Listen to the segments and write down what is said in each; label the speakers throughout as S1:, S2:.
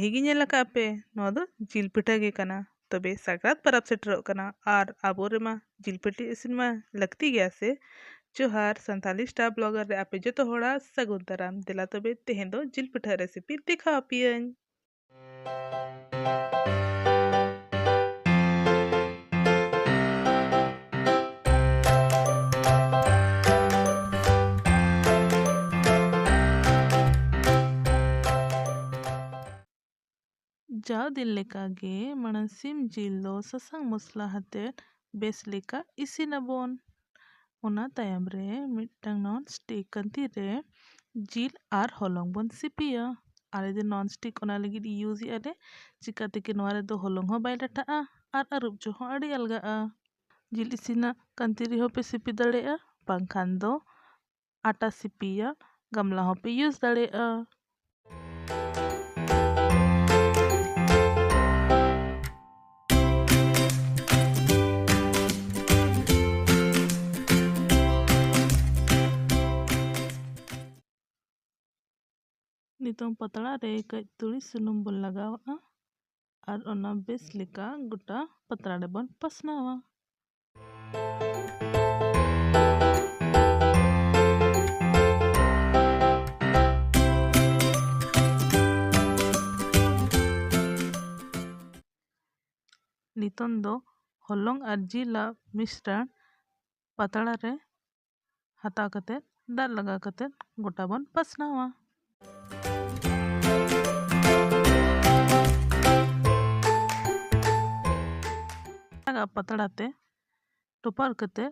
S1: ᱦᱤᱜᱤ ᱧᱮᱞ ᱟᱠᱟᱫ ᱯᱮ ᱱᱚᱣᱟ ᱫᱚ ᱡᱤᱞ ᱯᱤᱴᱷᱟᱹ ᱜᱮ ᱠᱟᱱᱟ। ᱛᱚᱵᱮ ᱥᱟᱠᱨᱟᱛ ᱯᱚᱨᱚᱵᱽ ᱥᱮᱴᱮᱨᱚᱜ ᱠᱟᱱᱟ ᱟᱨ ᱟᱵᱚ ᱨᱮᱢᱟ ᱡᱤᱞ ᱯᱤᱴᱷᱟᱹ ᱤᱥᱤᱱ ᱢᱟ ᱞᱟᱹᱠᱛᱤ ᱜᱮᱭᱟ ᱥᱮ। ᱡᱚᱦᱟᱨ ᱥᱟᱱᱛᱟᱞᱤ ᱥᱴᱟᱨ ᱵᱞᱚᱜᱟर ᱨᱮ ᱟᱯᱮ ᱡᱚᱛᱚ ᱦᱚᱲᱟᱜ ᱥᱟᱹᱜᱩᱱ ᱫᱟᱨᱟᱢ। ᱫᱮᱞᱟ ᱛᱚᱵᱮ ᱛᱮᱦᱮᱧ ᱫᱚ ᱡᱤᱞ ᱯᱤᱴᱷᱟᱹ ᱨᱮᱥᱤᱯᱤ ᱫᱮᱠᱷᱟᱣ ᱟᱯᱮᱭᱟᱹᱧ। जाव दिन लेका गे माड़ांग सिम जिल दो सासांग मसला हते बेस लेका इसिनाबोन। ओना तायम रे मिदटांग नॉन स्टिक कंती रे जिल आर हॉलंग बोन सिपिया। आले दे नॉन स्टिक ओना लगिद यूज आले चिकाते के नोआ रे दो हॉलंग हो बाय लाटाआ आर अरुब जो हो अड़ी अलगाआ। जिल इसिना कंती रे हो पे सिपि दड़ेआ बांखान दो आटा सिपिया गमला हो पे यूज दड़ेआ। नितों पतला रे कई तुड़ी सुनुम बोन लगावा और ओना बेस लेका गोटा पतला रे बोन पसनावा। नितों दो हॉलंग और जिला मिश्रण पतला रे हता कते दाल लगा कते गोटा बोन पसनावा। पतड़ा ते टोपार कते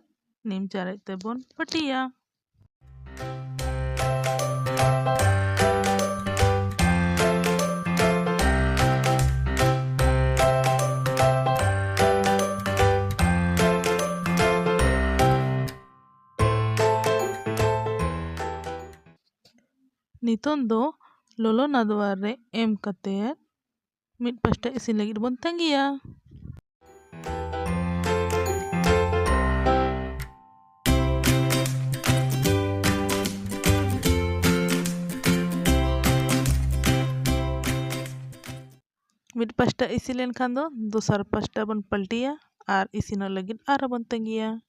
S1: नीम चारे ते बोन पटिया। नितों दो लोलो नादवार रे एम कते मिड पास्टा इसिन लगिद बोन तंगिया। मिड पास्टा इसिन लेन खान दो दोसर पास्टा बन पलटिया और इसिनो लगिन आरो बन तंगिया।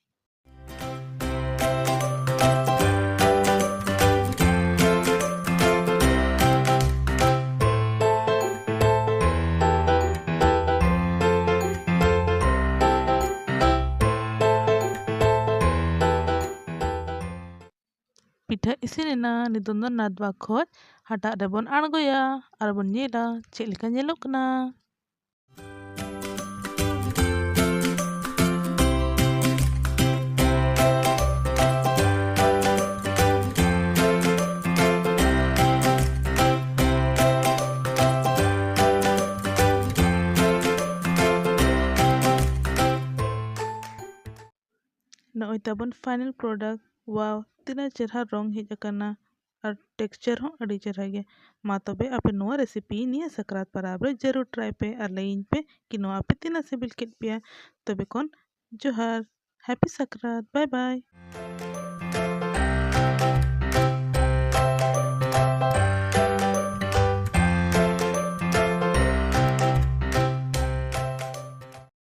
S1: पिठा इसिनेना नितों दो नादवा खोज हटा रे बोन आणगोया और बोन नेला चेक लेका नेलोग कना। नॉय ताबन फाइनल प्रोडक्ट वाव तीना चेहरा रंग हेज अकाना और टेक्सचर हो अड़ी चेहरा गया। मा तबे आपे नोआ रेसिपी निया सकरात पराब रे जरूर ट्राई पे और लाइन पे कि नोआ आपे तीना सिबिल केट पिया। तबे कौन जोहार हैप्पी सकरात बाय बाय।